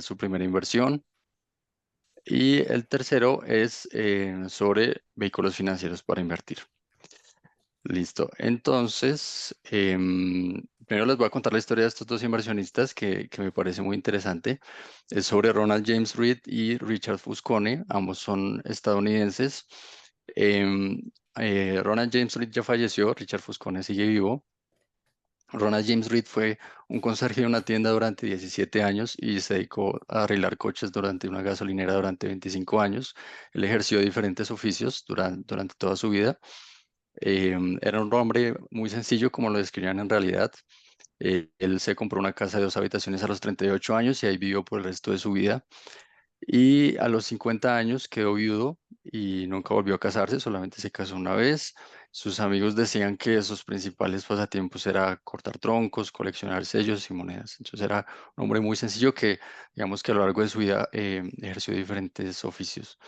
su primera inversión. Y el tercero es sobre vehículos financieros para invertir. Listo. Entonces, primero les voy a contar la historia de estos dos inversionistas que me parece muy interesante. Es sobre Ronald James Reed y Richard Fuscone. Ambos son estadounidenses. Em, Ronald James Reed ya falleció, Richard Fuscone sigue vivo. Ronald James Reed fue un conserje de una tienda durante 17 años y se dedicó a arreglar coches durante una gasolinera durante 25 años. Él ejerció diferentes oficios durante toda su vida. Era un hombre muy sencillo, como lo describían en realidad. Él se compró una casa de 2 habitaciones a los 38 años y ahí vivió por el resto de su vida. Y a los 50 años quedó viudo y nunca volvió a casarse, solamente se casó una vez. Sus amigos decían que sus principales pasatiempos era cortar troncos, coleccionar sellos y monedas. Entonces era un hombre muy sencillo que, digamos que a lo largo de su vida ejerció diferentes oficios.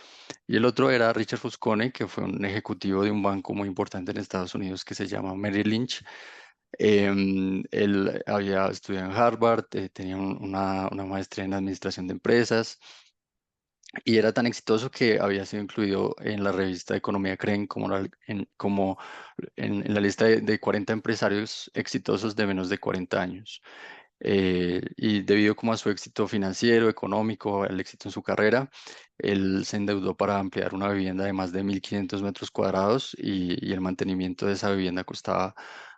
Y el otro era Richard Fuscone, que fue un ejecutivo de un banco muy importante en Estados Unidos que se llama Merrill Lynch. Él había estudiado en Harvard, tenía una maestría en administración de empresas y era tan exitoso que había sido incluido en la revista Economía Creen como en la lista de 40 empresarios exitosos de menos de 40 años. Y debido como a su éxito financiero, económico, el éxito en su carrera, él se endeudó para ampliar una vivienda de más de 1.500 metros cuadrados y el mantenimiento de esa vivienda costaba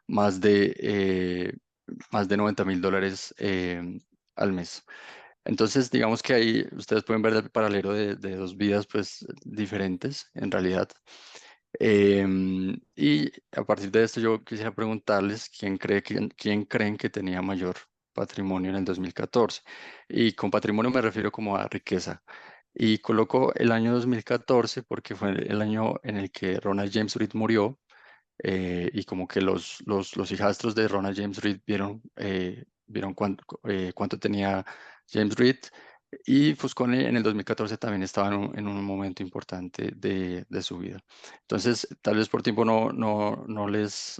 más de $90.000 al mes. Entonces, digamos que ahí ustedes pueden ver el paralelo de dos vidas pues diferentes en realidad. Y a partir de esto yo quisiera preguntarles quién creen que tenía mayor patrimonio en el 2014. Y con patrimonio me refiero como a riqueza. Y coloco el año 2014 porque fue el año en el que Ronald James Reed murió y como que los hijastros de Ronald James Reed vieron cuánto tenía James Reed y Fuscone en el 2014 también estaba en un momento importante de su vida. Entonces, tal vez por tiempo no les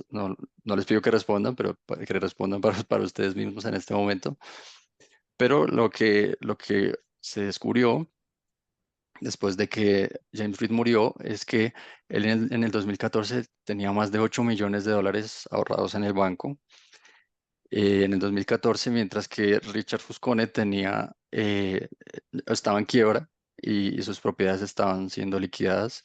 pido que respondan, pero que respondan para ustedes mismos en este momento. Pero lo que se descubrió después de que James Reed murió es que él en el 2014 tenía más de $8 millones ahorrados en el banco en el 2014, mientras que Richard Fuscone estaba en quiebra y sus propiedades estaban siendo liquidadas.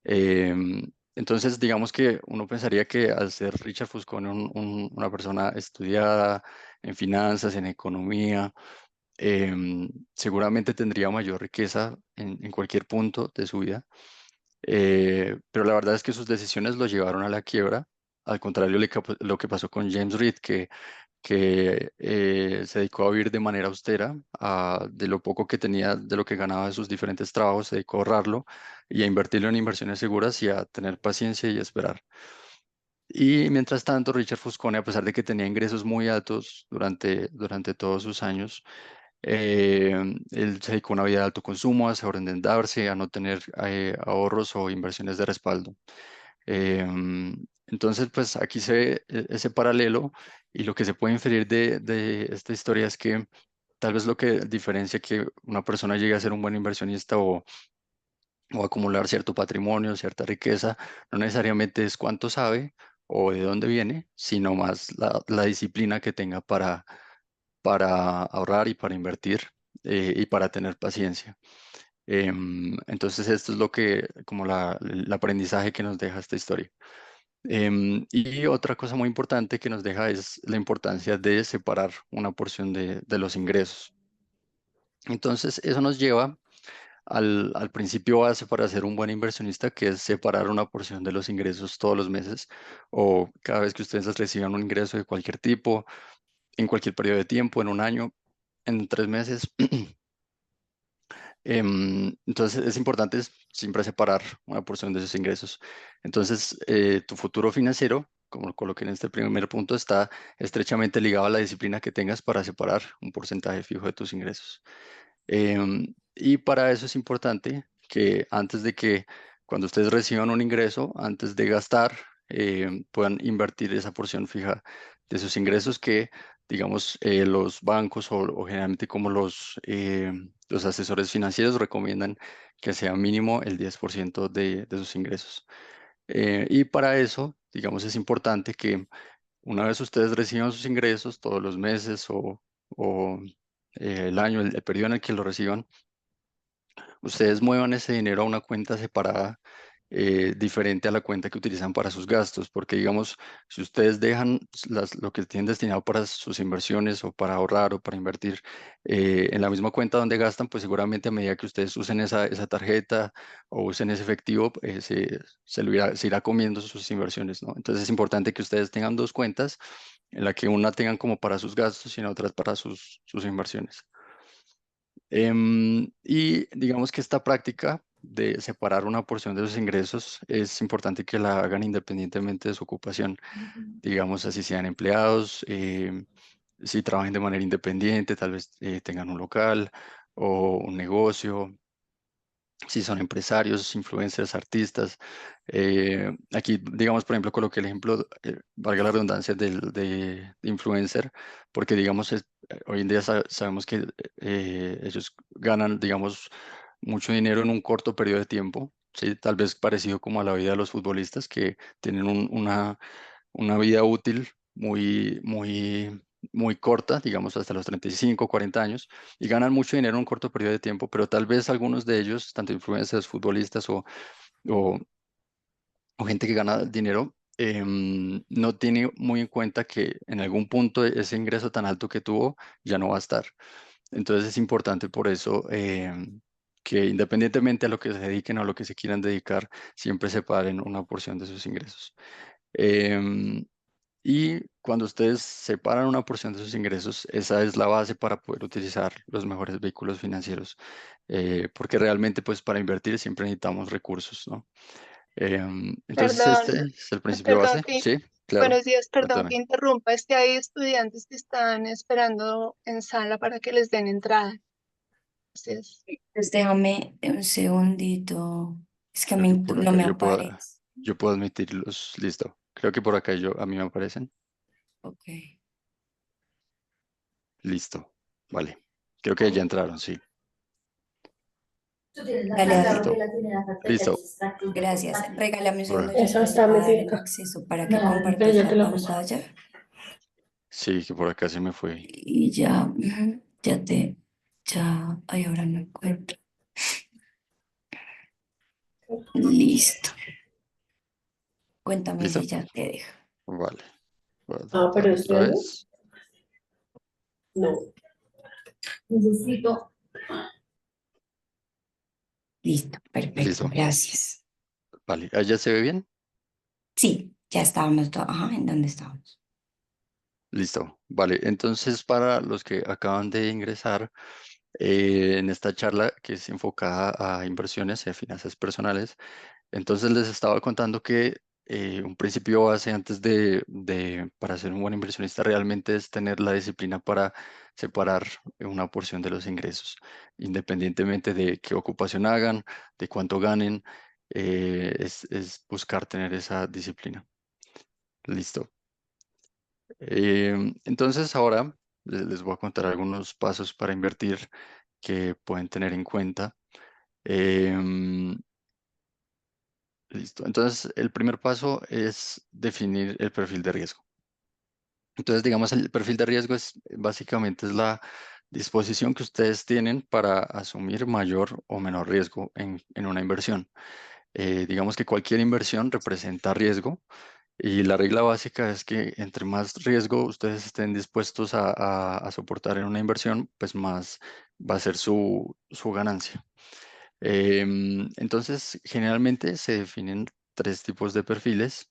Entonces, digamos que uno pensaría que al ser Richard Fuscone una persona estudiada en finanzas, en economía, seguramente tendría mayor riqueza en cualquier punto de su vida. Pero la verdad es que sus decisiones lo llevaron a la quiebra, al contrario de lo que pasó con James Reed, que se dedicó a vivir de manera austera, de lo poco que tenía, de lo que ganaba de sus diferentes trabajos, se dedicó a ahorrarlo y a invertirlo en inversiones seguras y a tener paciencia y esperar. Y mientras tanto, Richard Fuscone, a pesar de que tenía ingresos muy altos durante todos sus años, él se dedicó a una vida de alto consumo, a sobreendeudarse, a no tener ahorros o inversiones de respaldo. Entonces, pues aquí se ve ese paralelo y lo que se puede inferir de esta historia es que tal vez lo que diferencia que una persona llegue a ser un buen inversionista o acumular cierto patrimonio, cierta riqueza, no necesariamente es cuánto sabe o de dónde viene, sino más la disciplina que tenga para ahorrar y para invertir y para tener paciencia. Entonces, esto es como el aprendizaje que nos deja esta historia. Y otra cosa muy importante que nos deja es la importancia de separar una porción de los ingresos. Entonces, eso nos lleva al principio base para ser un buen inversionista, que es separar una porción de los ingresos todos los meses o cada vez que ustedes reciban un ingreso de cualquier tipo, en cualquier periodo de tiempo, en un año, en 3 meses. Entonces es importante siempre separar una porción de esos ingresos. Entonces, tu futuro financiero, como lo coloqué en este primer punto, está estrechamente ligado a la disciplina que tengas para separar un porcentaje fijo de tus ingresos. Y para eso es importante que cuando ustedes reciban un ingreso, antes de gastar, puedan invertir esa porción fija de sus ingresos que digamos, los bancos o generalmente como los asesores financieros recomiendan que sea mínimo el 10% de sus ingresos. Y para eso, digamos, es importante que una vez ustedes reciban sus ingresos todos los meses o el año, el periodo en el que lo reciban, ustedes muevan ese dinero a una cuenta separada, diferente a la cuenta que utilizan para sus gastos, porque digamos, si ustedes dejan lo que tienen destinado para sus inversiones o para ahorrar o para invertir en la misma cuenta donde gastan, pues seguramente a medida que ustedes usen esa tarjeta o usen ese efectivo, se irá comiendo sus inversiones, ¿no? Entonces es importante que ustedes tengan dos cuentas, en la que una tengan como para sus gastos y en otra para sus inversiones. Y digamos que esta práctica de separar una porción de sus ingresos es importante que la hagan independientemente de su ocupación. Digamos, así sean empleados, si trabajen de manera independiente, tal vez tengan un local o un negocio, si son empresarios, influencers, artistas. Aquí, digamos, por ejemplo, coloqué el ejemplo, valga la redundancia, de influencer, porque, digamos, hoy en día sabemos que ellos ganan, digamos, mucho dinero en un corto periodo de tiempo, ¿sí? Tal vez parecido como a la vida de los futbolistas que tienen una vida útil muy corta, digamos hasta los 35, 40 años, y ganan mucho dinero en un corto periodo de tiempo, pero tal vez algunos de ellos, tanto influencers, futbolistas o, o gente que gana dinero, no tiene muy en cuenta que en algún punto ese ingreso tan alto que tuvo ya no va a estar. Entonces es importante por eso que independientemente a lo que se dediquen o a lo que se quieran dedicar, siempre separen una porción de sus ingresos. Em, y cuando ustedes separan una porción de sus ingresos, esa es la base para poder utilizar los mejores vehículos financieros, porque realmente pues para invertir siempre necesitamos recursos, ¿no? Entonces Perdón, este es el principio perdón base, que, sí, claro, buenos días, perdón que cuéntame. interrumpa, es que hay estudiantes que están esperando en sala para que les den entrada. Entonces, Pues déjame un segundito. Es que Creo que por no acá me aparece. yo puedo admitirlos, listo. Creo que por acá a mí me aparecen, Ok. listo, vale. Creo que ya entraron, sí, Dale, dale. listo, listo. Gracias. Regálame un segundo, Ahora, yo esa te voy está a dar metida el acá. acceso para que Pero compartas ya te la lo paso. pantalla. sí, que por acá se me fue. Y ya, ay, ahora no encuentro. Listo. Cuéntame ¿Listo? si ya te dejo. Vale. Voy a Ah, pero tratar otra ustedes vez. no. Necesito. Listo, perfecto, Listo. gracias. Vale. ¿Allá se ve bien? Sí, ya estábamos, ajá, ¿en dónde estábamos? Listo. Vale. Entonces, para los que acaban de ingresar en esta charla que es enfocada a inversiones y a finanzas personales, entonces les estaba contando que un principio base antes para ser un buen inversionista realmente es tener la disciplina para separar una porción de los ingresos, independientemente de qué ocupación hagan, de cuánto ganen, es buscar tener esa disciplina. Listo. Entonces ahora les voy a contar algunos pasos para invertir que pueden tener en cuenta. Em, Listo. Entonces, el primer paso es definir el perfil de riesgo. Entonces, digamos, el perfil de riesgo básicamente es la disposición que ustedes tienen para asumir mayor o menor riesgo en una inversión. Digamos que cualquier inversión representa riesgo y la regla básica es que entre más riesgo ustedes estén dispuestos a soportar en una inversión, pues más va a ser su ganancia. Entonces, generalmente se definen tres tipos de perfiles.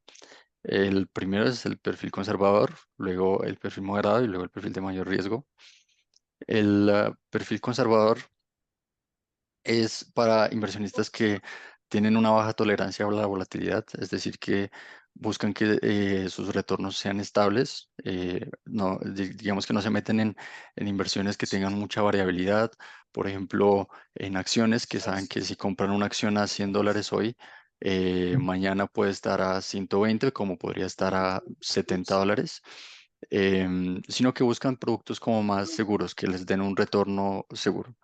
El primero es el perfil conservador, luego el perfil moderado y luego el perfil de mayor riesgo. El perfil conservador es para inversionistas que tienen una baja tolerancia a la volatilidad, es decir, que buscan que sus retornos sean estables, digamos que no se meten en inversiones que tengan mucha variabilidad, por ejemplo, en acciones que saben que si compran una acción a $100 hoy, mañana puede estar a 120 como podría estar a $70. sino que buscan productos como más seguros, que les den un retorno seguro.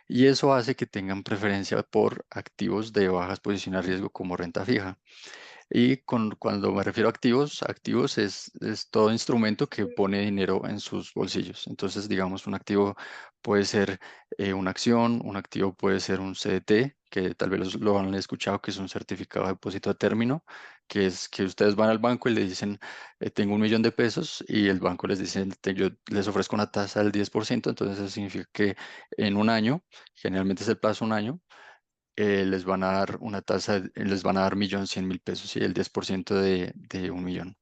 Y eso hace que tengan preferencia por activos de baja exposición a riesgo como renta fija. Y cuando me refiero a activos, activos es todo instrumento que pone dinero en sus bolsillos. Entonces, digamos, un activo puede ser una acción, un activo puede ser un CDT, que tal vez lo han escuchado, que es un certificado de depósito a término, que es que ustedes van al banco y le dicen, tengo 1 millón de pesos, y el banco les dice, yo les ofrezco una tasa del 10%". Entonces eso significa que en un año, generalmente es el plazo un año, les van a dar una tasa, les van a dar 1.100.000 pesos y el 10% de 1 millón.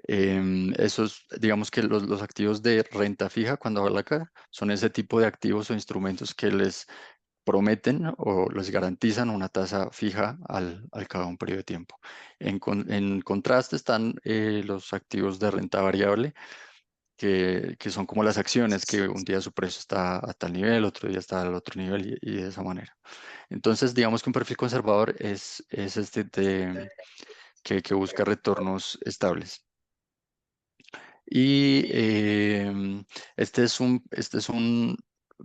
Esos, digamos que los activos de renta fija, cuando habla acá, son ese tipo de activos o instrumentos que les prometen o les garantizan una tasa fija al cabo de un periodo de tiempo. En contraste están los activos de renta variable, que son como las acciones, que un día su precio está a tal nivel, otro día está al otro nivel y de esa manera. Entonces, digamos que un perfil conservador es este que busca retornos estables. Y este es un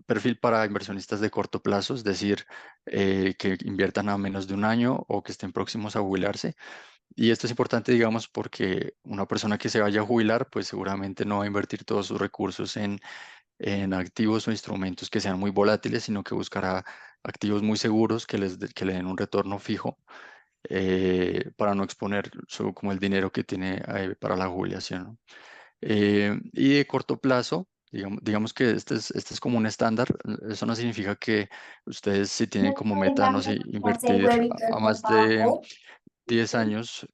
perfil para inversionistas de corto plazo, es decir, que inviertan a menos de un año o que estén próximos a jubilarse. Y esto es importante, digamos, porque una persona que se vaya a jubilar, pues seguramente no va a invertir todos sus recursos en activos o instrumentos que sean muy volátiles, sino que buscará activos muy seguros que le den un retorno fijo, para no exponer como el dinero que tiene para la jubilación, ¿no? Y de corto plazo, digamos que este es como un estándar. Eso no significa que ustedes, si tienen como meta, no sé, invertir a más de 10 años,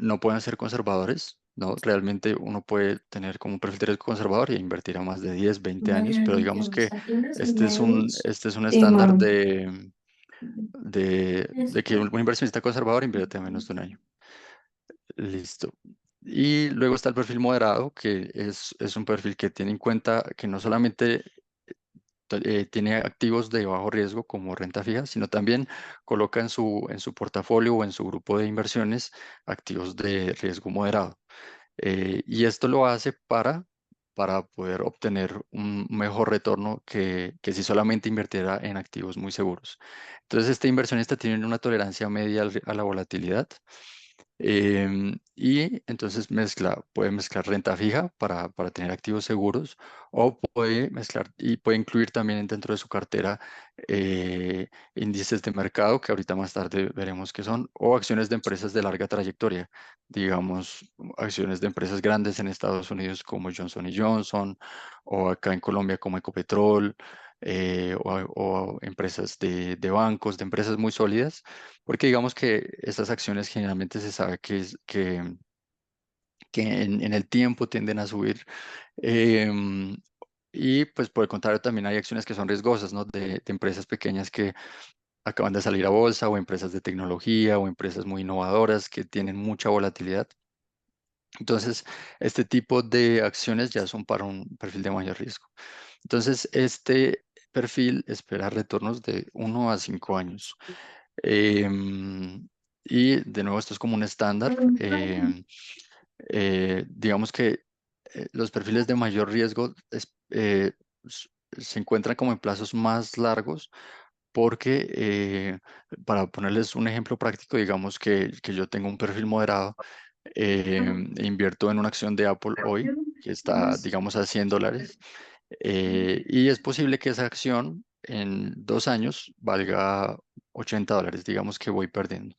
no pueden ser conservadores, ¿no? Realmente uno puede tener como un perfil de riesgo conservador e invertir a más de 10, 20 años, pero digamos que este es un estándar de que un inversionista conservador invierte a menos de un año. Listo. Y luego está el perfil moderado, que es un perfil que tiene en cuenta que no solamente tiene activos de bajo riesgo como renta fija, sino también coloca en su portafolio o en su grupo de inversiones activos de riesgo moderado. Y esto lo hace para poder obtener un mejor retorno que si solamente invirtiera en activos muy seguros. Entonces, este inversionista tiene una tolerancia media a la volatilidad. Y entonces puede mezclar renta fija para tener activos seguros, o puede mezclar y puede incluir también dentro de su cartera índices de mercado, que ahorita más tarde veremos qué son, o acciones de empresas de larga trayectoria, digamos, acciones de empresas grandes en Estados Unidos como Johnson Johnson, o acá en Colombia como Ecopetrol, o empresas de bancos, de empresas muy sólidas, porque digamos que estas acciones generalmente se sabe que en el tiempo tienden a subir. em, y pues por el contrario, también hay acciones que son riesgosas, ¿no? De empresas pequeñas que acaban de salir a bolsa, o empresas de tecnología, o empresas muy innovadoras que tienen mucha volatilidad. Entonces, este tipo de acciones ya son para un perfil de mayor riesgo. Entonces, este perfil espera retornos de 1 a 5 años. Em, y de nuevo, esto es como un estándar. Digamos que los perfiles de mayor riesgo se encuentran como en plazos más largos, porque para ponerles un ejemplo práctico, digamos que yo tengo un perfil moderado, e invierto en una acción de Apple hoy que está, digamos, a $100, y es posible que esa acción en 2 años valga $80, digamos que voy perdiendo.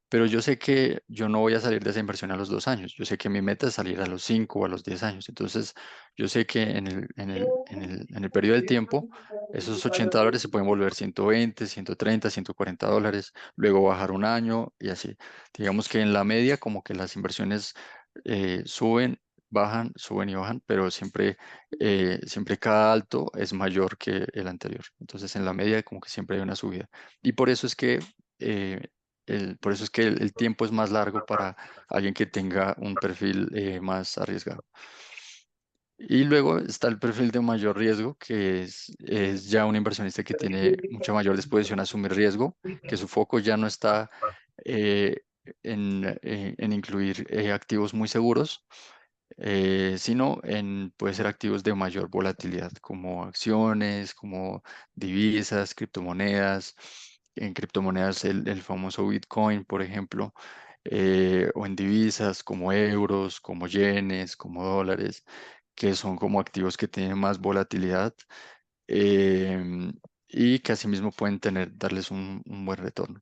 Pero yo sé que yo no voy a salir de esa inversión a los 2 años. Yo sé que mi meta es salir a los 5 o a los 10 años. Entonces, yo sé que en el periodo del tiempo, esos $80 se pueden volver 120, 130, $140, luego bajar un año y así. Digamos que en la media, como que las inversiones suben y bajan, pero siempre cada alto es mayor que el anterior. Entonces, en la media, como que siempre hay una subida. Y eh, por eso es que el tiempo es más largo para alguien que tenga un perfil más arriesgado. Y luego está el perfil de mayor riesgo, que es ya un inversionista que tiene mucha mayor disposición a asumir riesgo, que su foco ya no está en incluir activos muy seguros, sino en, puede ser activos de mayor volatilidad, como acciones, como divisas, criptomonedas. En criptomonedas el famoso Bitcoin, por ejemplo, o en divisas como euros, como yenes, como dólares, que son como activos que tienen más volatilidad, em, y que asimismo pueden darles un buen retorno.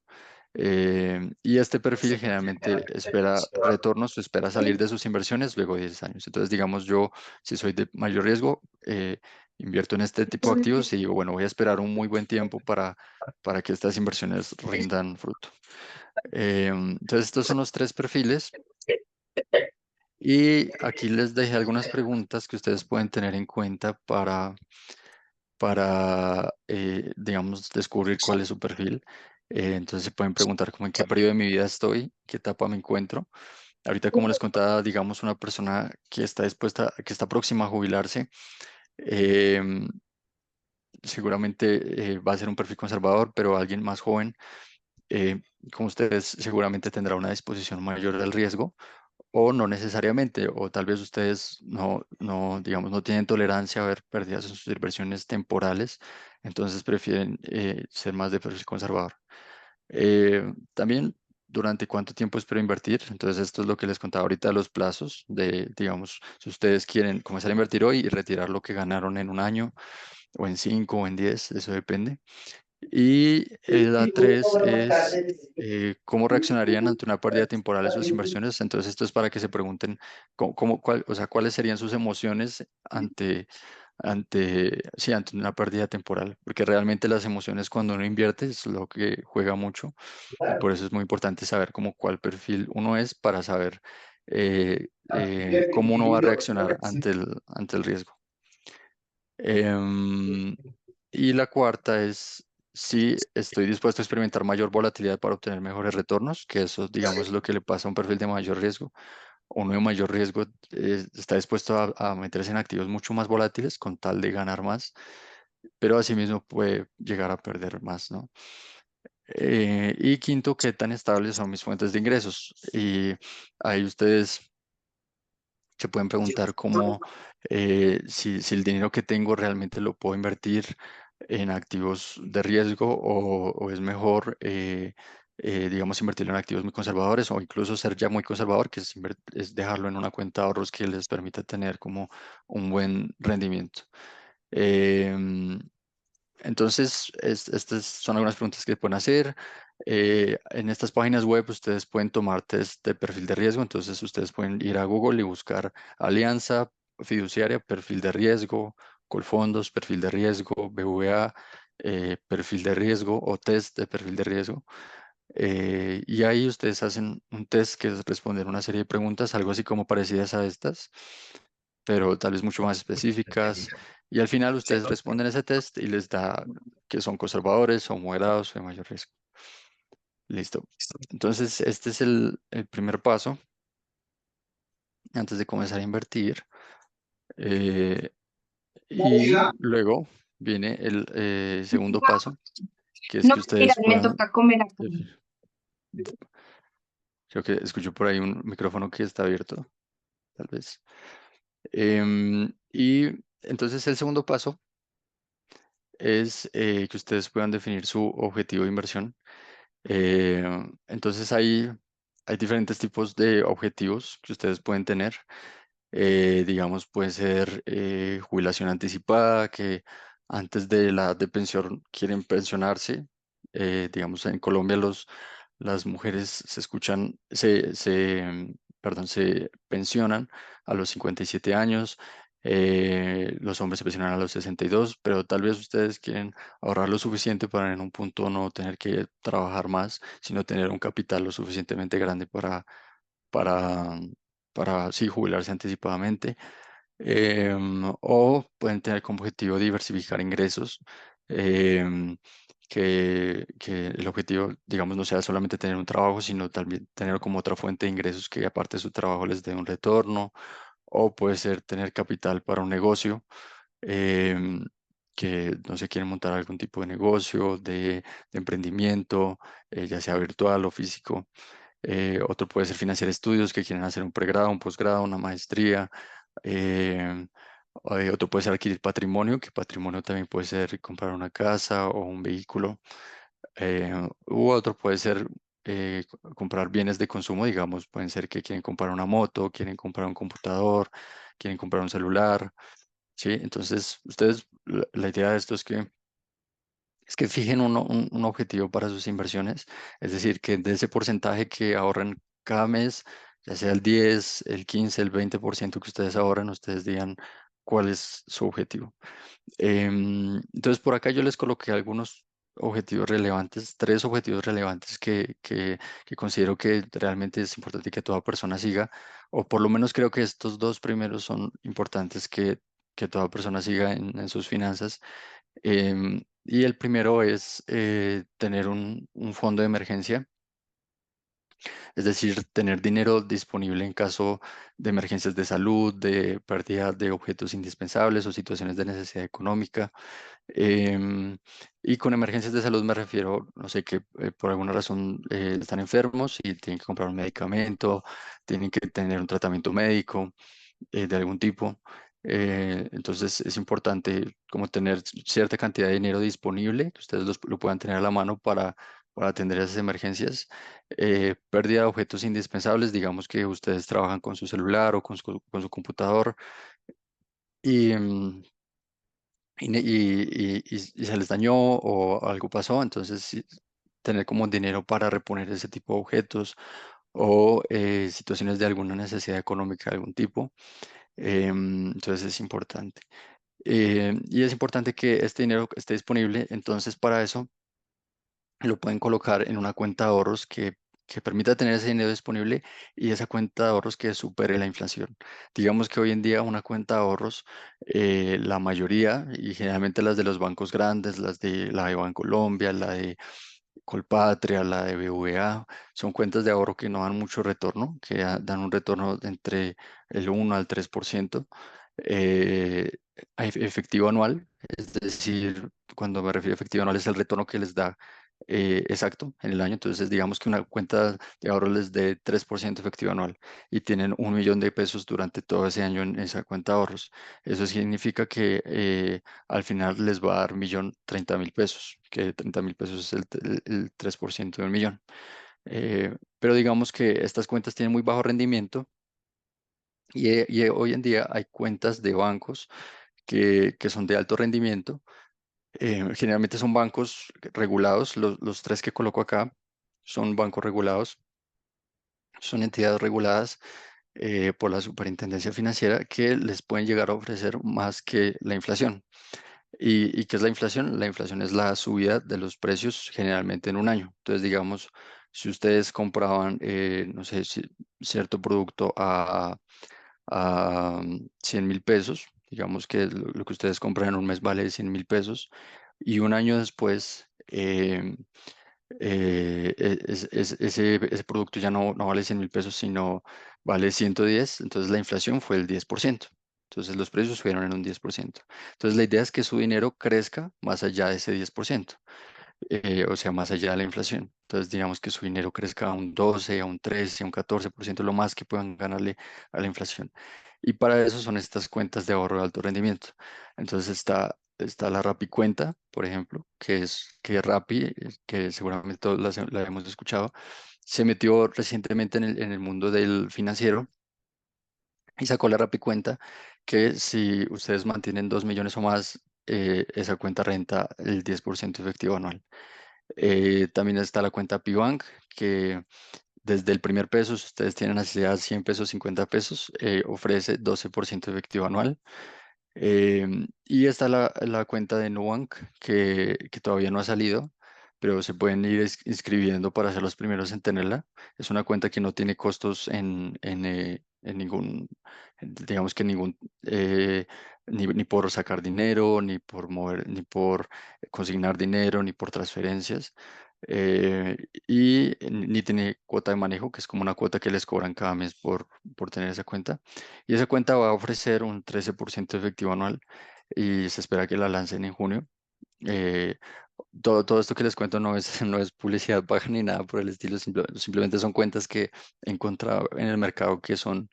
Y este perfil generalmente espera retornos o espera salir de sus inversiones luego de 10 años. Entonces, digamos, yo, si soy de mayor riesgo, invierto en este tipo de activos y digo, bueno, voy a esperar un muy buen tiempo para que estas inversiones rindan fruto. Entonces, estos son los tres perfiles. Y aquí les dejé algunas preguntas que ustedes pueden tener en cuenta para digamos, descubrir cuál es su perfil. Entonces se pueden preguntar como en qué periodo de mi vida estoy, qué etapa me encuentro. Ahorita, como les contaba, digamos, una persona que está dispuesta, que está próxima a jubilarse, em, seguramente va a ser un perfil conservador, pero alguien más joven, eh, como ustedes, seguramente tendrá una disposición mayor al riesgo, o no necesariamente, o tal vez ustedes digamos, no tienen tolerancia a ver pérdidas en sus inversiones temporales, entonces prefieren ser más de perfil conservador. También, durante cuánto tiempo espero invertir. Entonces, esto es lo que les contaba ahorita, los plazos de, digamos, si ustedes quieren comenzar a invertir hoy y retirar lo que ganaron en un año, o en 5 o en 10, eso depende. Y la 3 es cómo reaccionarían ante una pérdida temporal de sus inversiones. Entonces, esto es para que se pregunten o sea, cuáles serían sus emociones sí, ante una pérdida temporal, porque realmente las emociones cuando uno invierte es lo que juega mucho, y por eso es muy importante saber cómo cuál perfil uno es para saber cómo uno va a reaccionar ante el riesgo. Em, y la cuarta es si estoy dispuesto a experimentar mayor volatilidad para obtener mejores retornos, que eso, digamos, es lo que le pasa a un perfil de mayor riesgo. Uno de mayor riesgo está dispuesto a meterse en activos mucho más volátiles con tal de ganar más, pero asimismo puede llegar a perder más, ¿no? Y quinto, qué tan estables son mis fuentes de ingresos. Y ahí ustedes se pueden preguntar cómo, si el dinero que tengo realmente lo puedo invertir en activos de riesgo, o es mejor, digamos, invertirlo en activos muy conservadores, o incluso ser ya muy conservador, que es dejarlo en una cuenta de ahorros que les permita tener como un buen rendimiento. Em, entonces, estas son algunas preguntas que pueden hacer. En estas páginas web ustedes pueden tomar test de perfil de riesgo. Entonces, ustedes pueden ir a Google y buscar Alianza Fiduciaria, perfil de riesgo, Colfondos, perfil de riesgo, BVA, perfil de riesgo, o test de perfil de riesgo. Y ahí ustedes hacen un test que es responder una serie de preguntas, algo así como parecidas a estas, pero tal vez mucho más específicas. Y al final ustedes responden ese test y les da que son conservadores o moderados o de mayor riesgo. Listo. Entonces, este es el primer paso antes de comenzar a invertir. Eh, y luego viene el segundo paso, que es No, que mira, ustedes me puedan... toca comer acá. Creo que escucho por ahí un micrófono que está abierto, tal vez. Y entonces el segundo paso es que ustedes puedan definir su objetivo de inversión. Eh, entonces hay diferentes tipos de objetivos que ustedes pueden tener. Digamos, puede ser jubilación anticipada, que antes de la edad de pensión quieren pensionarse. Digamos, en Colombia las mujeres perdón, se pensionan a los 57 años, los hombres se pensionan a los 62, pero tal vez ustedes quieren ahorrar lo suficiente para en un punto no tener que trabajar más, sino tener un capital lo suficientemente grande para, para sí, jubilarse anticipadamente. O pueden tener como objetivo diversificar ingresos, em, que el objetivo, digamos, no sea solamente tener un trabajo, sino también tener como otra fuente de ingresos que aparte de su trabajo les dé un retorno. O puede ser tener capital para un negocio, em, que no se quieren montar algún tipo de negocio, de emprendimiento, ya sea virtual o físico. Otro puede ser financiar estudios que quieren hacer un pregrado, un posgrado, una maestría. eh, Otro puede ser adquirir patrimonio, que patrimonio también puede ser comprar una casa o un vehículo. U otro puede ser comprar bienes de consumo, digamos, pueden ser que quieren comprar una moto, quieren comprar un computador, quieren comprar un celular, ¿sí? Entonces, ustedes, la idea de esto es que fijen un objetivo para sus inversiones, es decir, que de ese porcentaje que ahorran cada mes, ya sea el 10, el 15, el 20% que ustedes ahorran, ustedes digan cuál es su objetivo. Entonces, por acá yo les coloqué algunos objetivos relevantes, tres objetivos relevantes que considero que realmente es importante que toda persona siga, o por lo menos creo que estos dos primeros son importantes que toda persona siga en sus finanzas. Y el primero es tener un fondo de emergencia, es decir, tener dinero disponible en caso de emergencias de salud, de pérdida de objetos indispensables o situaciones de necesidad económica. Em, y con emergencias de salud me refiero, no sé, que por alguna razón están enfermos y tienen que comprar un medicamento, tienen que tener un tratamiento médico de algún tipo. Entonces es importante como tener cierta cantidad de dinero disponible, que ustedes lo puedan tener a la mano para atender esas emergencias. Pérdida de objetos indispensables, digamos que ustedes trabajan con su celular o con su computador y, y se les dañó o algo pasó, entonces sí, tener como dinero para reponer ese tipo de objetos o situaciones de alguna necesidad económica de algún tipo. Entonces es importante. Y es importante que este dinero esté disponible, entonces para eso lo pueden colocar en una cuenta de ahorros que permita tener ese dinero disponible y esa cuenta de ahorros que supere la inflación. Digamos que hoy en día una cuenta de ahorros, la mayoría, y generalmente las de los bancos grandes, las de la de Bancolombia, la de Colpatria, la de BVA, son cuentas de ahorro que no dan mucho retorno, que dan un retorno de entre el 1 al 3% eh, efectivo anual, es decir, cuando me refiero a efectivo anual es el retorno que les da exacto en el año, entonces digamos que una cuenta de ahorro les dé 3% efectivo anual y tienen 1 millón de pesos durante todo ese año en esa cuenta de ahorros. Eso significa que al final les va a dar 1.030.000 pesos, que 30.000 pesos es el 3% de 1 millón. Pero digamos que estas cuentas tienen muy bajo rendimiento y hoy en día hay cuentas de bancos que son de alto rendimiento. Generalmente son bancos regulados, los tres que coloco acá son bancos regulados, son entidades reguladas por la Superintendencia Financiera que les pueden llegar a ofrecer más que la inflación. ¿Y qué es la inflación? La inflación es la subida de los precios generalmente en un año. Entonces, digamos, si ustedes compraban, no sé, cierto producto a 100.000 pesos, digamos que lo que ustedes compran en un mes vale 100.000 pesos, y un año después ese producto ya no vale 100.000 pesos, sino vale 110, entonces la inflación fue el 10%. Entonces los precios subieron en un 10%. Entonces la idea es que su dinero crezca más allá de ese 10%, o sea, más allá de la inflación. Entonces digamos que su dinero crezca a un 12, a un 13, a un 14%, lo más que puedan ganarle a la inflación. Y para eso son estas cuentas de ahorro de alto rendimiento. Entonces está la Rappi cuenta, por ejemplo, que Rappi, que seguramente todos la hemos escuchado, se metió recientemente en el mundo del financiero y sacó la Rappi cuenta que si ustedes mantienen 2 millones o más, esa cuenta renta el 10% efectivo anual. También está la cuenta Pibank, que desde el primer peso, si ustedes tienen necesidad 100 pesos, 50 pesos, ofrece 12% efectivo anual. Y está la cuenta de Nubank, que todavía no ha salido, pero se pueden ir inscribiendo para ser los primeros en tenerla. Es una cuenta que no tiene costos en ningún, digamos que ningún, ni por sacar dinero, ni por mover, ni por consignar dinero, ni por transferencias. Ni tiene cuota de manejo, que es como una cuota que les cobran cada mes por tener esa cuenta. Y esa cuenta va a ofrecer un 13% efectivo anual y se espera que la lancen en junio. Eh, todo esto que les cuento no es, no es publicidad paga ni nada por el estilo, simplemente son cuentas que he encontrado en el mercado que son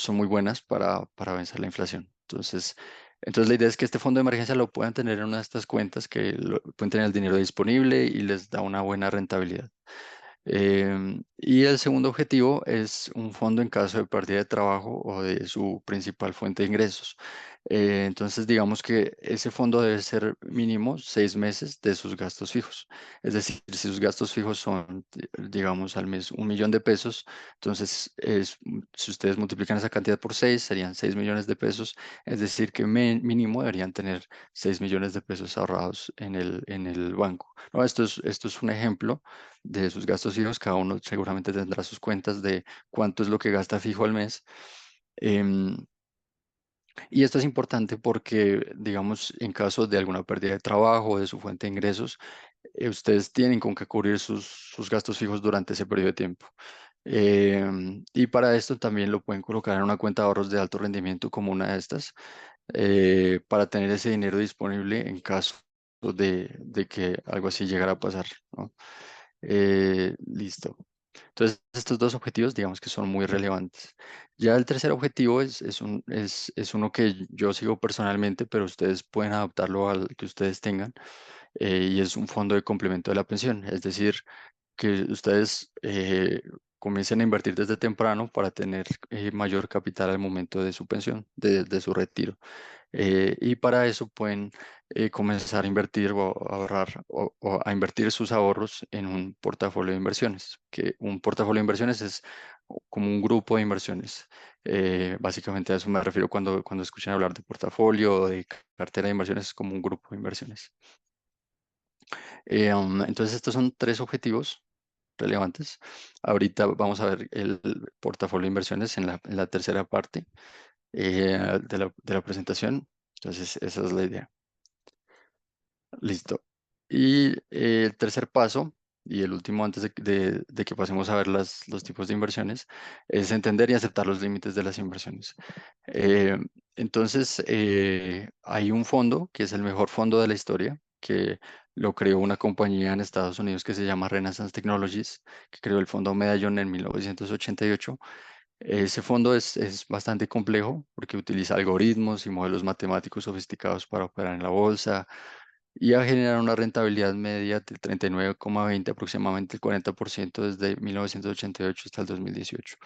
muy buenas para vencer la inflación. Entonces la idea es que este fondo de emergencia lo puedan tener en una de estas cuentas que pueden tener el dinero disponible y les da una buena rentabilidad. Y el segundo objetivo es un fondo en caso de pérdida de trabajo o de su principal fuente de ingresos. Entonces, digamos que ese fondo debe ser mínimo 6 meses de sus gastos fijos. Es decir, si sus gastos fijos son, digamos, al mes 1 millón de pesos, entonces si ustedes multiplican esa cantidad por 6, serían 6 millones de pesos. Es decir, que mínimo deberían tener 6 millones de pesos ahorrados en el banco. ¿No? Esto es un ejemplo de sus gastos fijos. Cada uno seguramente tendrá sus cuentas de cuánto es lo que gasta fijo al mes. Em, y esto es importante porque, digamos, en caso de alguna pérdida de trabajo o de su fuente de ingresos, ustedes tienen con qué cubrir sus gastos fijos durante ese periodo de tiempo. Y para esto también lo pueden colocar en una cuenta de ahorros de alto rendimiento como una de estas, para tener ese dinero disponible en caso de que algo así llegara a pasar, ¿no? Listo. Entonces, estos dos objetivos, digamos que son muy relevantes. Ya el tercer objetivo es uno que yo sigo personalmente, pero ustedes pueden adaptarlo al que ustedes tengan, y es un fondo de complemento de la pensión. Es decir, que ustedes comiencen a invertir desde temprano para tener mayor capital al momento de su pensión, de su retiro. Y para eso pueden comenzar a invertir o a ahorrar o a invertir sus ahorros en un portafolio de inversiones, que un portafolio de inversiones es como un grupo de inversiones. Básicamente a eso me refiero cuando escuchan hablar de portafolio o de cartera de inversiones, es como un grupo de inversiones. Entonces estos son tres objetivos relevantes. Ahorita vamos a ver el portafolio de inversiones en la tercera parte de la presentación. Entonces, esa es la idea. Listo. Y el tercer paso, y el último antes de que pasemos a ver los tipos de inversiones, es entender y aceptar los límites de las inversiones. Eh, entonces, hay un fondo que es el mejor fondo de la historia, que lo creó una compañía en Estados Unidos que se llama Renaissance Technologies, que creó el fondo Medallón en 1988. Ese fondo es bastante complejo porque utiliza algoritmos y modelos matemáticos sofisticados para operar en la bolsa y a generar una rentabilidad media del 39,20, aproximadamente el 40% desde 1988 hasta el 2018.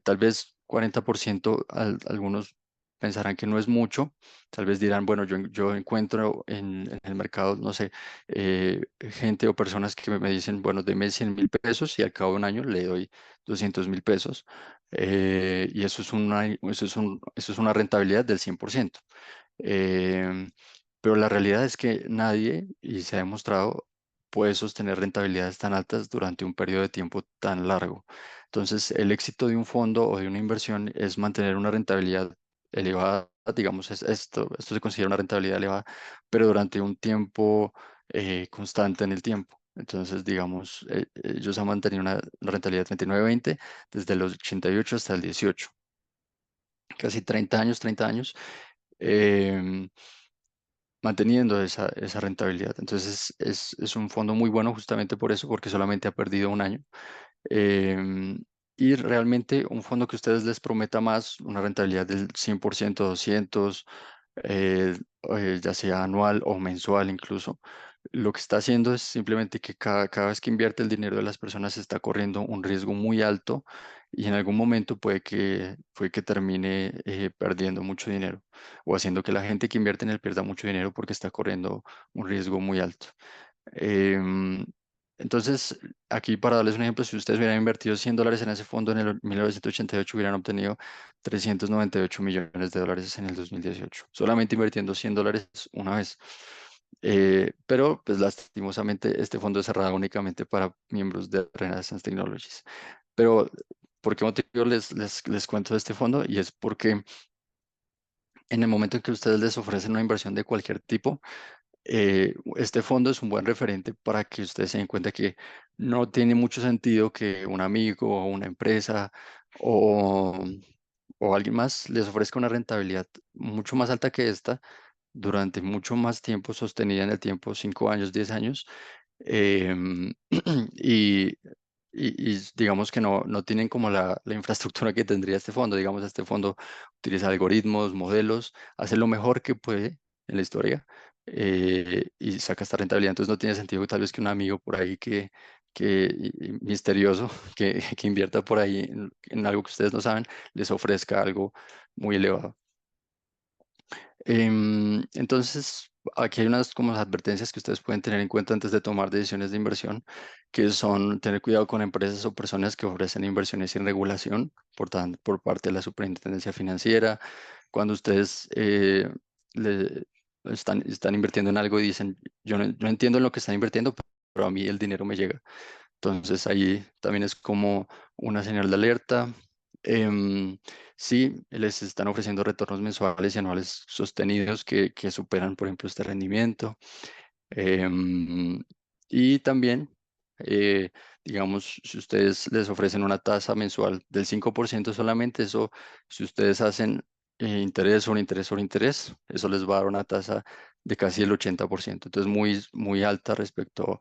Tal vez 40%, algunos pensarán que no es mucho, tal vez dirán, bueno, yo encuentro en el mercado, no sé, gente o personas que me dicen, bueno, deme 100.000 pesos y al cabo de un año le doy 200.000 pesos, y eso es una rentabilidad del 100%. Em, pero la realidad es que nadie, y se ha demostrado, puede sostener rentabilidades tan altas durante un periodo de tiempo tan largo. Entonces, el éxito de un fondo o de una inversión es mantener una rentabilidad elevada, digamos, esto se considera una rentabilidad elevada, pero durante un tiempo constante en el tiempo. Entonces, digamos, ellos han mantenido una rentabilidad de 39,20 desde los 88 hasta el 18, casi 30 años, 30 años. em, Manteniendo esa rentabilidad. Entonces es un fondo muy bueno justamente por eso, porque solamente ha perdido un año. Em, y realmente un fondo que a ustedes les prometa más, una rentabilidad del 100%, 200, eh, ya sea anual o mensual incluso, lo que está haciendo es simplemente que cada vez que invierte el dinero de las personas está corriendo un riesgo muy alto y en algún momento puede que termine perdiendo mucho dinero o haciendo que la gente que invierte en él pierda mucho dinero porque está corriendo un riesgo muy alto. Em, entonces, aquí para darles un ejemplo, si ustedes hubieran invertido $100 en ese fondo en el 1988, hubieran obtenido 398 millones de dólares en el 2018, solamente invirtiendo $100 una vez. Pero, pues lastimosamente, este fondo es cerrado únicamente para miembros de Renaissance Technologies. Pero, ¿por qué motivo les cuento de este fondo? Y es porque en el momento en que ustedes les ofrecen una inversión de cualquier tipo, este fondo es un buen referente para que ustedes se den cuenta que no tiene mucho sentido que un amigo o una empresa o, o alguien más les ofrezca una rentabilidad mucho más alta que esta, durante mucho más tiempo, sostenida en el tiempo, 5 años, 10 años, em, y, y digamos que no tienen como la infraestructura que tendría este fondo. Digamos, este fondo utiliza algoritmos, modelos, hace lo mejor que puede en la historia, y saca esta rentabilidad. Entonces no tiene sentido tal vez que un amigo por ahí que misterioso que invierta por ahí en algo que ustedes no saben, les ofrezca algo muy elevado. Entonces, aquí hay unas como advertencias que ustedes pueden tener en cuenta antes de tomar decisiones de inversión, que son tener cuidado con empresas o personas que ofrecen inversiones sin regulación por parte de la Superintendencia Financiera. Cuando ustedes le- están invirtiendo en algo y dicen, yo no entiendo en lo que están invirtiendo, pero a mí el dinero me llega. Entonces ahí también es como una señal de alerta. Em, sí, les están ofreciendo retornos mensuales y anuales sostenidos que superan, por ejemplo, este rendimiento. Em, y también, eh, digamos, si ustedes les ofrecen una tasa mensual del 5% solamente, eso, si ustedes hacen interés sobre interés sobre interés, eso les va a dar una tasa de casi el 80%. Entonces, muy alta respecto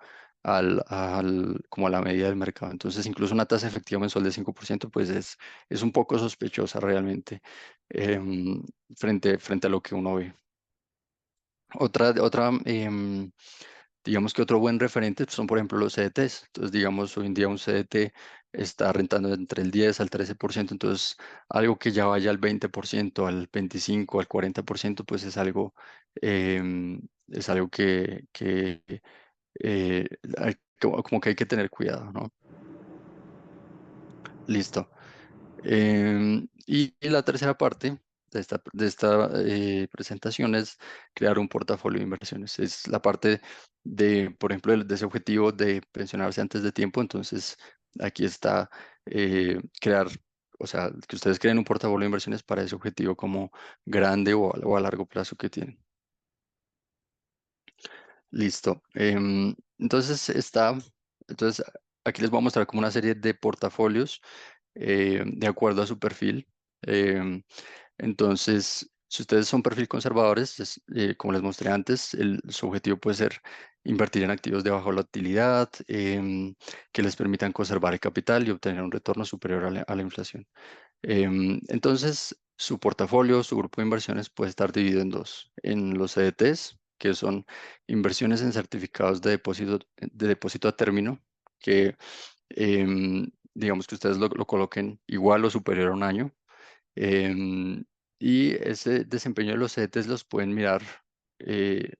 como a la medida del mercado. Entonces, incluso una tasa efectiva mensual de 5%, pues es un poco sospechosa realmente, em, frente a lo que uno ve. Digamos que otro buen referente son, por ejemplo, los CDTs. Entonces, digamos, hoy en día un CDT está rentando entre el 10 al 13%. Entonces, algo que ya vaya al 20%, al 25%, al 40%, pues es algo eh, como que hay que tener cuidado, ¿no? Listo. Y la tercera parte de esta presentación es crear un portafolio de inversiones. Es la parte por ejemplo, de ese objetivo de pensionarse antes de tiempo. Entonces, aquí está crear, o sea, que ustedes creen un portafolio de inversiones para ese objetivo como grande o a largo plazo que tienen. Listo. Entonces, aquí les voy a mostrar como una serie de portafolios de acuerdo a su perfil. Em, entonces, si ustedes son perfil conservadores, como les mostré antes, su objetivo puede ser invertir en activos de baja volatilidad, que les permitan conservar el capital y obtener un retorno superior a la inflación. Entonces, su portafolio, su grupo de inversiones puede estar dividido en dos: en los CDTs, que son inversiones en certificados de depósito a término, que digamos que ustedes lo coloquen igual o superior a un año. Em, y ese desempeño de los CDTs los pueden mirar eh,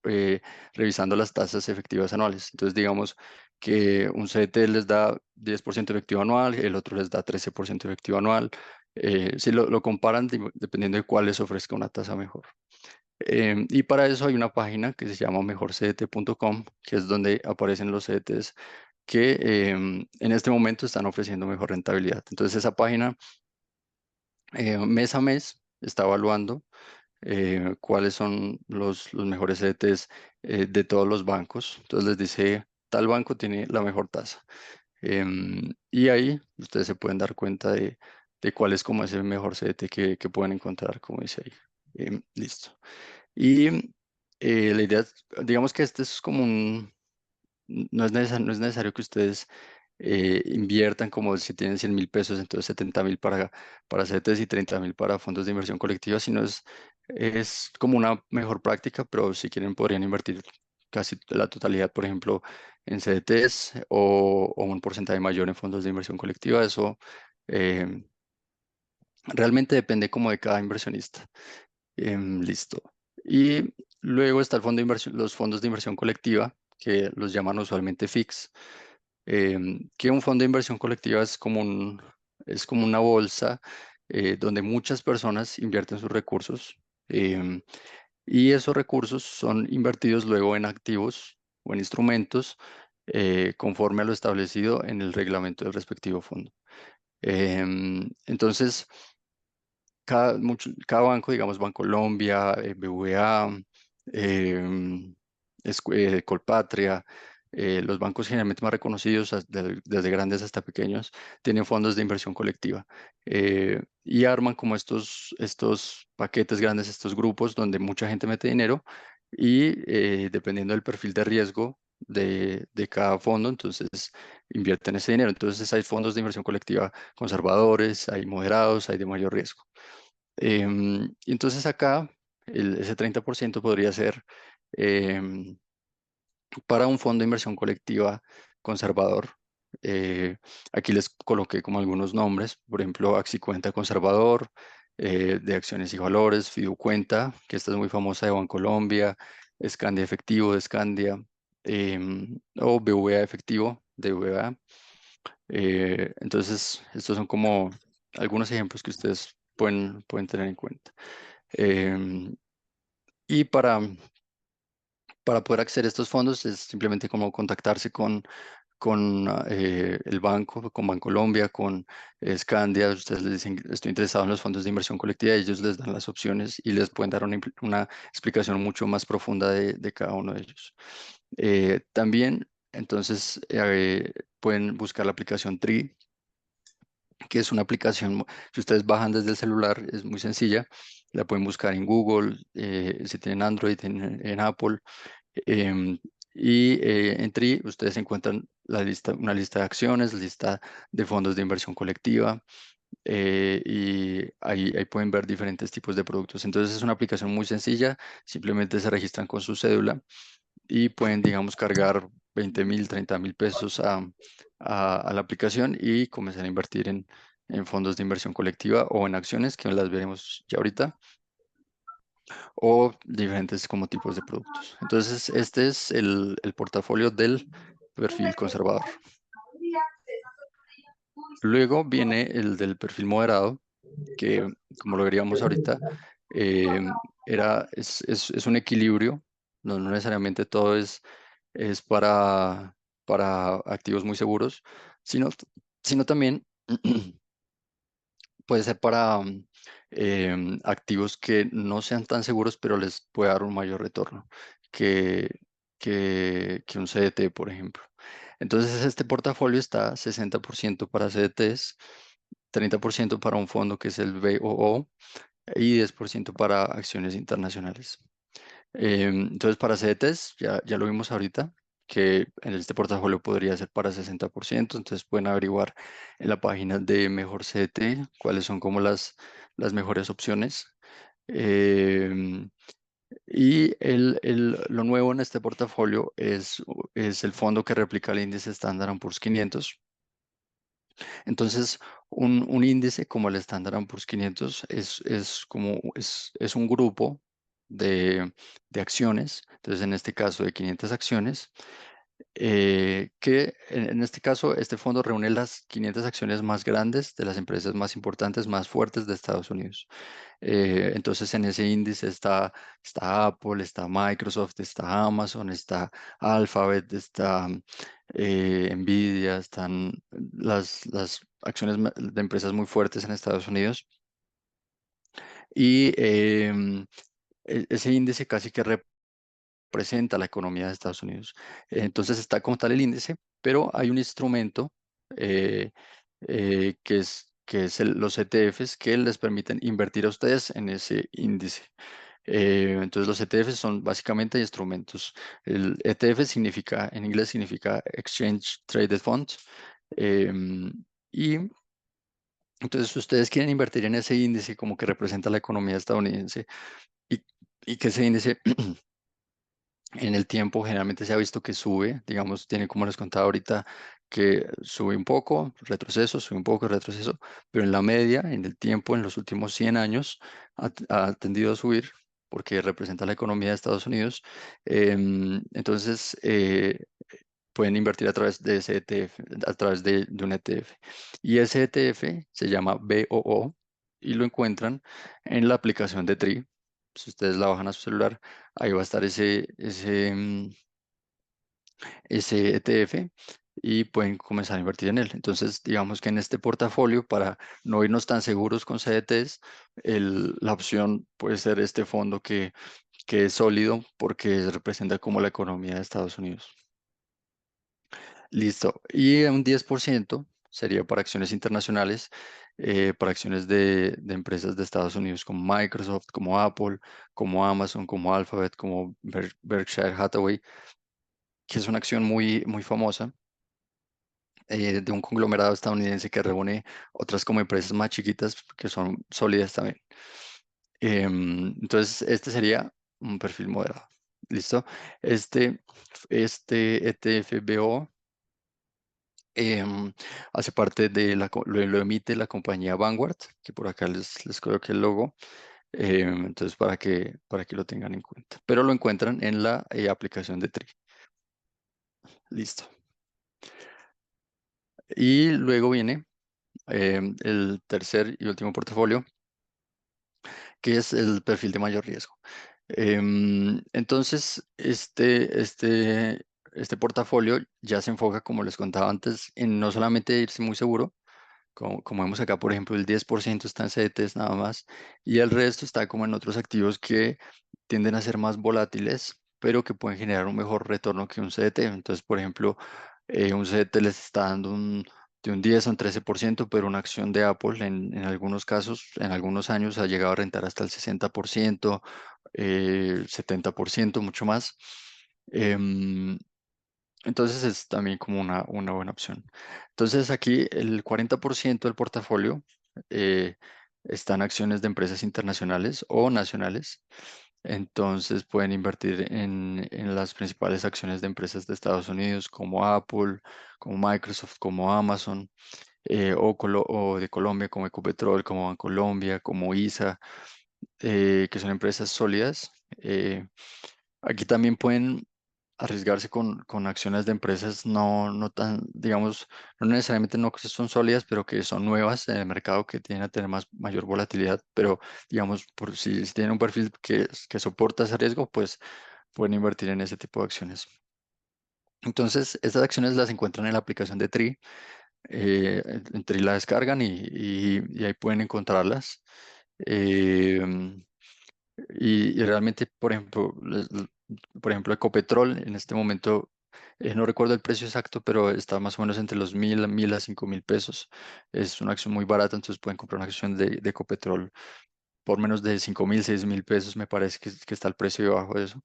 eh, revisando las tasas efectivas anuales. Entonces, digamos que un CDT les da 10% efectivo anual, el otro les da 13% efectivo anual. Si lo comparan, dependiendo de cuál les ofrezca una tasa mejor. Y para eso hay una página que se llama mejorcdt.com, que es donde aparecen los CDTs que en este momento están ofreciendo mejor rentabilidad. Entonces, esa página mes a mes está evaluando cuáles son los mejores CDTs de todos los bancos. Entonces les dice, tal banco tiene la mejor tasa. Y ahí ustedes se pueden dar cuenta de cuál es como ese mejor CDT que pueden encontrar, como dice ahí. Listo. Y la idea, digamos que este es como no es necesario que ustedes inviertan como si tienen 100.000 pesos, entonces 70.000 para CETES y 30.000 para fondos de inversión colectiva, sino es como una mejor práctica. Pero si quieren podrían invertir casi la totalidad, por ejemplo, en CDTs o un porcentaje mayor en fondos de inversión colectiva. Eso eh, realmente depende como de cada inversionista. Listo. Y luego está el fondo de inversión, los fondos de inversión colectiva, que los llaman usualmente FIX. Que un fondo de inversión colectiva es como una bolsa donde muchas personas invierten sus recursos, em, y esos recursos son invertidos luego en activos o en instrumentos conforme a lo establecido en el reglamento del respectivo fondo. Entonces, cada banco, digamos Bancolombia, BBVA, Colpatria, Los bancos generalmente más reconocidos, desde grandes hasta pequeños, tienen fondos de inversión colectiva y arman como estos paquetes grandes, estos grupos donde mucha gente mete dinero y dependiendo del perfil de riesgo de cada fondo, entonces invierten ese dinero. Entonces hay fondos de inversión colectiva conservadores, hay moderados, hay de mayor riesgo. Y entonces acá ese 30% podría ser em, para un fondo de inversión colectiva conservador. Eh, Aquí les coloqué como algunos nombres, por ejemplo, Axicuenta Conservador, de Acciones y Valores, Fiducuenta, que esta es muy famosa de Bancolombia, Scandia Efectivo de Scandia, o BVA Efectivo de BVA. Entonces, estos son como algunos ejemplos que ustedes pueden tener en cuenta. Em, y para poder acceder a estos fondos es simplemente como contactarse con el banco, con Bancolombia, con Scandia. Ustedes les dicen, estoy interesado en los fondos de inversión colectiva, y ellos les dan las opciones y les pueden dar una explicación mucho más profunda de cada uno de ellos. También, entonces, pueden buscar la aplicación Tree, que es una aplicación, si ustedes bajan desde el celular, es muy sencilla. La pueden buscar en Google, si tienen Android, en Apple. Em, en Tree ustedes encuentran una lista de acciones, lista de fondos de inversión colectiva, y ahí pueden ver diferentes tipos de productos. Entonces es una aplicación muy sencilla, simplemente se registran con su cédula y pueden, digamos, cargar 20.000, 30.000 pesos a la aplicación y comenzar a invertir en fondos de inversión colectiva o en acciones, que las veremos ya ahorita, o diferentes como tipos de productos. Entonces, este es el portafolio del perfil conservador. Luego viene el del perfil moderado, que como lo veríamos ahorita, es un equilibrio. No necesariamente todo es para activos muy seguros, sino, sino también puede ser para activos que no sean tan seguros, pero les puede dar un mayor retorno que, que un CDT, por ejemplo. Entonces, este portafolio está 60% para CDTs, 30% para un fondo que es el BOO y 10% para acciones internacionales. Entonces, para CDTs, ya lo vimos ahorita, que en este portafolio podría ser para 60%. Entonces pueden averiguar en la página de Mejor CDT cuáles son como las mejores opciones. Em, lo nuevo en este portafolio es el fondo que replica el índice Standard Poor's 500. Entonces, un índice como el Standard Poor's 500 es un grupo de acciones. Entonces, en este caso, de 500 acciones, que en este caso, este fondo reúne las 500 acciones más grandes de las empresas más importantes, más fuertes de Estados Unidos. Entonces, en ese índice está Apple, está Microsoft, está Amazon, está Alphabet, está Nvidia, están las acciones de empresas muy fuertes en Estados Unidos. Y ese índice casi que representa la economía de Estados Unidos. Entonces está como tal el índice, pero hay un instrumento eh, que es los ETFs, que les permiten invertir a ustedes en ese índice. Entonces los ETFs son básicamente instrumentos. El ETF significa, en inglés significa Exchange Traded Funds. Y entonces ustedes quieren invertir en ese índice como que representa la economía estadounidense, y, y que ese índice en el tiempo generalmente se ha visto que sube. Digamos, tiene, como les contaba ahorita, que sube un poco, retroceso, sube un poco, retroceso, pero en la media, en el tiempo, en los últimos 100 años, ha tendido a subir porque representa la economía de Estados Unidos. Entonces, pueden invertir a través de ese ETF, a través de un ETF. Y ese ETF se llama BOO y lo encuentran en la aplicación de Tree. Si ustedes la bajan a su celular, ahí va a estar ese ETF y pueden comenzar a invertir en él. Entonces, digamos que en este portafolio, para no irnos tan seguros con CDTs, la opción puede ser este fondo que es sólido porque representa como la economía de Estados Unidos. Listo. Y un 10% sería para acciones internacionales, para acciones de empresas de Estados Unidos como Microsoft, como Apple, como Amazon, como Alphabet, como Berkshire Hathaway, que es una acción muy, muy famosa de un conglomerado estadounidense que reúne otras como empresas más chiquitas que son sólidas también. Entonces, este sería un perfil moderado. ¿Listo? Este, este ETFBO em, hace parte de lo emite la compañía Vanguard, que por acá les coloqué el logo. Entonces, para que lo tengan en cuenta. Pero lo encuentran en la aplicación de Tri. Listo. Y luego viene el tercer y último portafolio, que es el perfil de mayor riesgo. Entonces, este portafolio ya se enfoca, como les contaba antes, en no solamente irse muy seguro, como vemos acá, por ejemplo, el 10% está en CDTs nada más, y el resto está como en otros activos que tienden a ser más volátiles, pero que pueden generar un mejor retorno que un CDT. Entonces, por ejemplo, un CDT les está dando de un 10 a un 13%, pero una acción de Apple en algunos casos, en algunos años, ha llegado a rentar hasta el 60%, 70%, mucho más. Em, entonces es también como una buena opción. Entonces aquí el 40% del portafolio eh, está en acciones de empresas internacionales o nacionales. Entonces pueden invertir en las principales acciones de empresas de Estados Unidos como Apple, como Microsoft, como Amazon, o de Colombia como Ecopetrol, como Bancolombia, como ISA, que son empresas sólidas. Aquí también pueden arriesgarse con acciones de empresas no tan, digamos, no necesariamente no que son sólidas, pero que son nuevas en el mercado, que tienen a tener mayor volatilidad, pero digamos, por si tienen un perfil que soporta ese riesgo, pues pueden invertir en ese tipo de acciones. Entonces, estas acciones las encuentran en la aplicación de Tri. En Tri la descargan y ahí pueden encontrarlas. Em, y realmente, por ejemplo, Ecopetrol en este momento, no recuerdo el precio exacto, pero está más o menos entre los 1.000 a 5.000 pesos. Es una acción muy barata, entonces pueden comprar una acción de Ecopetrol por menos de 5.000, 6.000 pesos, me parece que está el precio debajo de eso.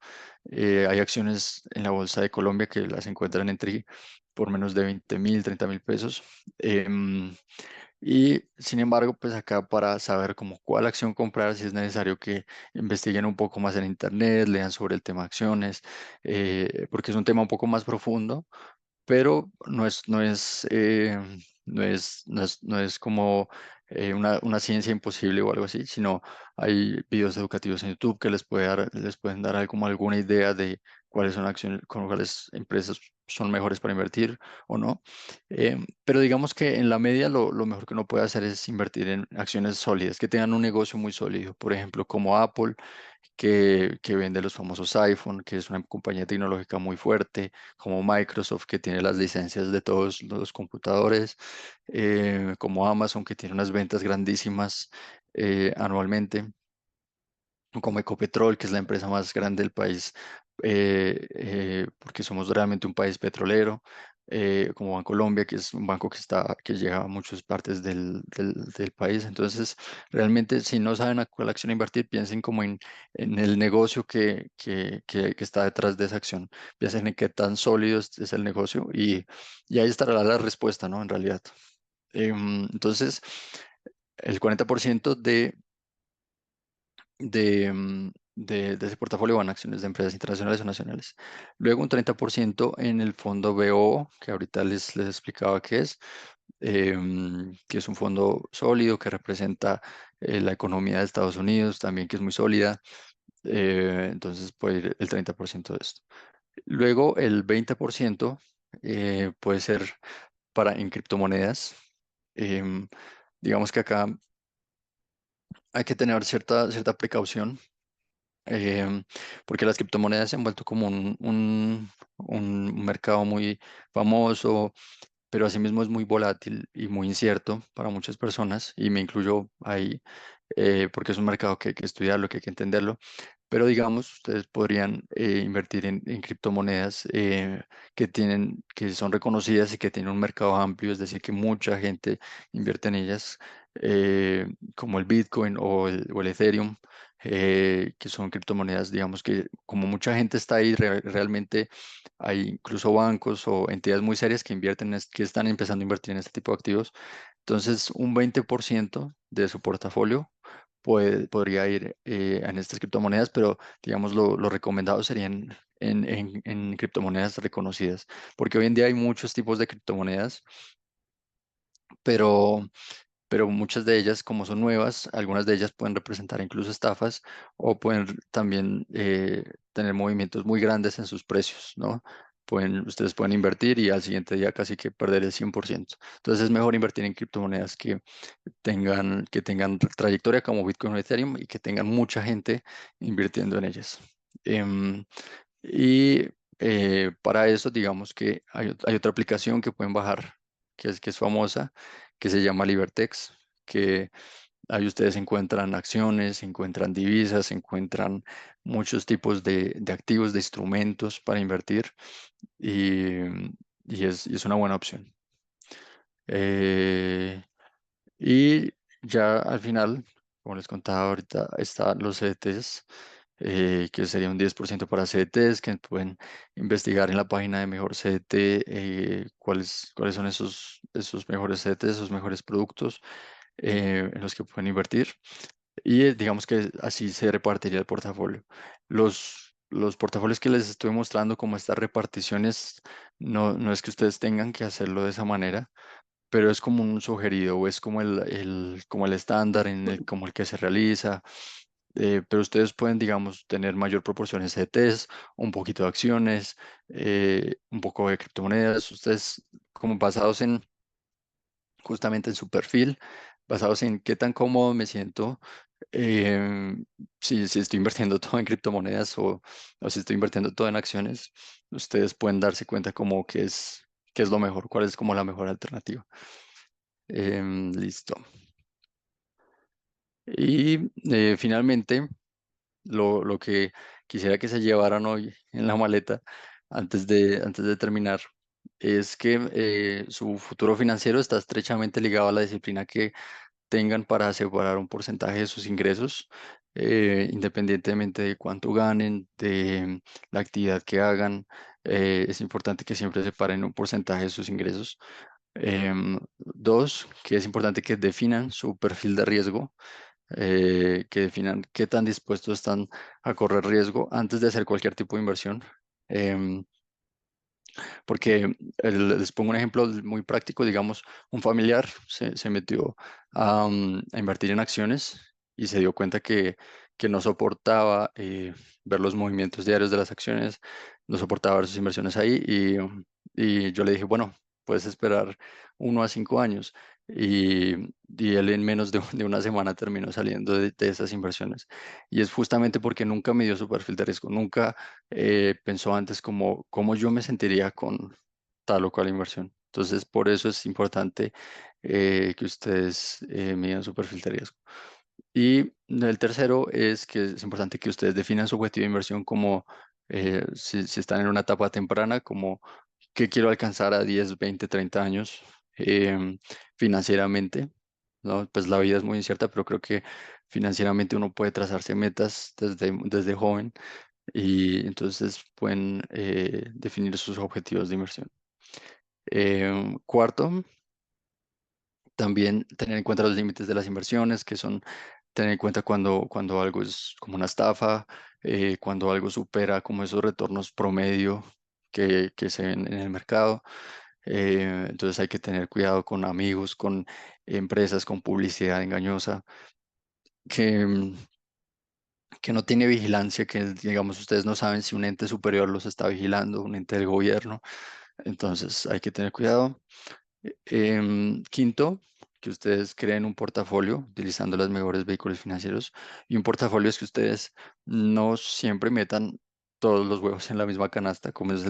Hay acciones en la Bolsa de Colombia que las encuentran entre por menos de 20.000, 30.000 pesos. Em, y sin embargo, pues acá para saber como cuál acción comprar, si es necesario que investiguen un poco más en internet, lean sobre el tema acciones, porque es un tema un poco más profundo, pero no es como una ciencia imposible o algo así, sino hay videos educativos en YouTube que les pueden dar como alguna idea de cuáles son acciones, con cuáles empresas son mejores para invertir o no. Pero digamos que en la media lo mejor que uno puede hacer es invertir en acciones sólidas, que tengan un negocio muy sólido, por ejemplo, como Apple, que vende los famosos iPhone, que es una compañía tecnológica muy fuerte, como Microsoft, que tiene las licencias de todos los computadores, como Amazon, que tiene unas ventas grandísimas anualmente, como Ecopetrol, que es la empresa más grande del país, porque somos realmente un país petrolero, como Bancolombia, que es un banco que llega a muchas partes del país. Entonces, realmente, si no saben a cuál acción invertir, piensen como en el negocio que está detrás de esa acción. Piensen en qué tan sólido es el negocio y ahí estará la respuesta, ¿no? En realidad. Entonces, el 40% de ese portafolio van acciones de empresas internacionales o nacionales. Luego un 30% en el fondo BO, que ahorita les explicaba qué es, que es un fondo sólido que representa la economía de Estados Unidos, también que es muy sólida. Entonces puede ir el 30% de esto. Luego el 20% puede ser en criptomonedas. Em, digamos que acá hay que tener cierta precaución, em, porque las criptomonedas se han vuelto como un mercado muy famoso, pero asimismo es muy volátil y muy incierto para muchas personas, y me incluyo ahí, porque es un mercado que hay que estudiarlo, que hay que entenderlo. Pero digamos, ustedes podrían invertir en criptomonedas que son reconocidas y que tienen un mercado amplio, es decir, que mucha gente invierte en ellas, como el Bitcoin o el Ethereum, que son criptomonedas, digamos que como mucha gente está ahí, realmente hay incluso bancos o entidades muy serias que invierten, que están empezando a invertir en este tipo de activos. Entonces, un 20% de su portafolio podría ir en estas criptomonedas, pero digamos lo recomendado serían en criptomonedas reconocidas, porque hoy en día hay muchos tipos de criptomonedas, pero muchas de ellas, como son nuevas, algunas de ellas pueden representar incluso estafas o pueden también tener movimientos muy grandes en sus precios, ¿no? Ustedes pueden invertir y al siguiente día casi que perder el 100%. Entonces es mejor invertir en criptomonedas que tengan trayectoria como Bitcoin o Ethereum y que tengan mucha gente invirtiendo en ellas. Em, y para eso, digamos que hay otra aplicación que pueden bajar, que es famosa, que se llama Libertex, que ahí ustedes encuentran acciones, encuentran divisas, encuentran muchos tipos de activos, de instrumentos para invertir y, y es una buena opción. Eh, y ya al final, como les contaba ahorita, están los CDTs, que sería un 10% para CDTs, que pueden investigar en la página de Mejor CDT cuáles son esos mejores CDTs, esos mejores productos en los que pueden invertir. Y digamos que así se repartiría el portafolio. Los portafolios que les estoy mostrando, como estas reparticiones, no es que ustedes tengan que hacerlo de esa manera, pero es como un sugerido o es como como el estándar como el que se realiza. Pero ustedes pueden, digamos, tener mayor proporción en CDTs, un poquito de acciones, un poco de criptomonedas. Ustedes, como basados justamente en su perfil, basados en qué tan cómodo me siento, em, si estoy invirtiendo todo en criptomonedas o si estoy invirtiendo todo en acciones, ustedes pueden darse cuenta como qué es lo mejor, cuál es como la mejor alternativa. Listo. Y finalmente, lo que quisiera que se llevaran hoy en la maleta antes de terminar es que su futuro financiero está estrechamente ligado a la disciplina que tengan para separar un porcentaje de sus ingresos, independientemente de cuánto ganen, de la actividad que hagan. Es importante que siempre separen un porcentaje de sus ingresos. Dos, que es importante que definan su perfil de riesgo, que definan qué tan dispuestos están a correr riesgo antes de hacer cualquier tipo de inversión. Em, Porque les pongo un ejemplo muy práctico, digamos, un familiar se metió a invertir en acciones y se dio cuenta que no soportaba ver los movimientos diarios de las acciones, no soportaba ver sus inversiones ahí y yo le dije, bueno, puedes esperar 1 a 5 años y él en menos de una semana terminó saliendo de esas inversiones. Y es justamente porque nunca midió su perfil de riesgo, nunca pensó antes cómo yo me sentiría con tal o cual inversión. Entonces, por eso es importante que ustedes midan su perfil de riesgo. Y el tercero es que es importante que ustedes definan su objetivo de inversión como si están en una etapa temprana, como qué quiero alcanzar a 10, 20, 30 años financieramente, ¿no? Pues la vida es muy incierta, pero creo que financieramente uno puede trazarse metas desde joven y entonces pueden definir sus objetivos de inversión. Cuarto, también tener en cuenta los límites de las inversiones, que son tener en cuenta cuando algo es como una estafa, cuando algo supera como esos retornos promedio que se ven en el mercado. Entonces hay que tener cuidado con amigos, con empresas, con publicidad engañosa, que, que no tiene vigilancia, que digamos ustedes no saben si un ente superior los está vigilando, un ente del gobierno. Entonces hay que tener cuidado. Quinto, que ustedes creen un portafolio utilizando los mejores vehículos financieros. Y un portafolio es que ustedes no siempre metan todos los huevos en la misma canasta, como es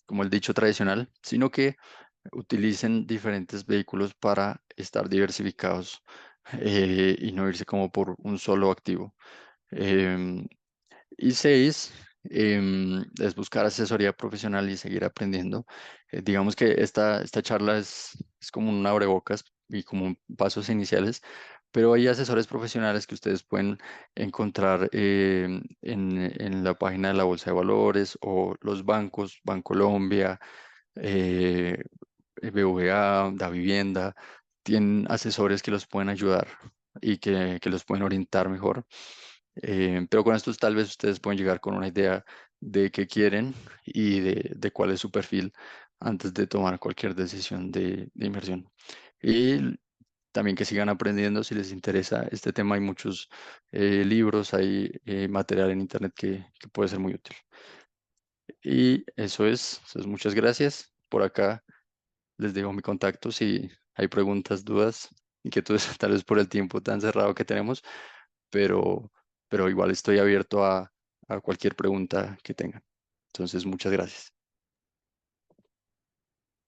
como el dicho tradicional, sino que utilicen diferentes vehículos para estar diversificados y no irse como por un solo activo. Em, y 6, es buscar asesoría profesional y seguir aprendiendo. Digamos que esta charla es como un abrebocas y como pasos iniciales, pero hay asesores profesionales que ustedes pueden encontrar en la página de la Bolsa de Valores o los bancos, Bancolombia, eh, BVA, Da Vivienda, tienen asesores que los pueden ayudar y que los pueden orientar mejor. Pero con estos tal vez ustedes pueden llegar con una idea de qué quieren y de cuál es su perfil antes de tomar cualquier decisión de inversión. Y también que sigan aprendiendo si les interesa este tema. Hay muchos libros, hay material en internet que puede ser muy útil. Y eso es. Muchas gracias. Por acá les dejo mi contacto si hay preguntas, dudas, inquietudes, tal vez por el tiempo tan cerrado que tenemos, pero, pero igual estoy abierto a cualquier pregunta que tengan. Entonces, muchas gracias.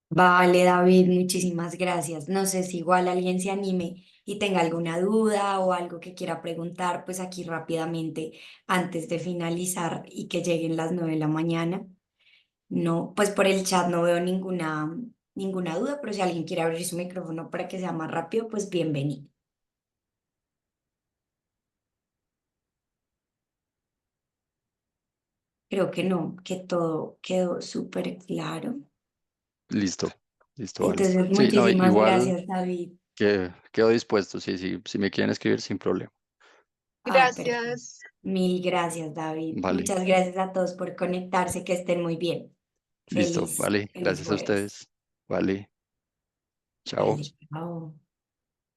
Vale, David, muchísimas gracias. No sé si igual alguien se anime y tenga alguna duda o algo que quiera preguntar, pues aquí rápidamente antes de finalizar y que lleguen las 9 de la mañana. No, pues por el chat no veo ninguna duda, pero si alguien quiere abrir su micrófono para que sea más rápido, pues bienvenido. Creo que no, que todo quedó súper claro. Listo, listo, vale. Entonces, Sí, no, muchísimas igual gracias, David. que quedo dispuesto, sí, sí, si me quieren escribir sin problema. Ah, perfecto. Gracias. Mil gracias, David. Vale, Muchas gracias a todos por conectarse, que estén muy bien. listo, Feliz, vale, feliz gracias a jueves. ustedes. Vale, chao. Vale, chao.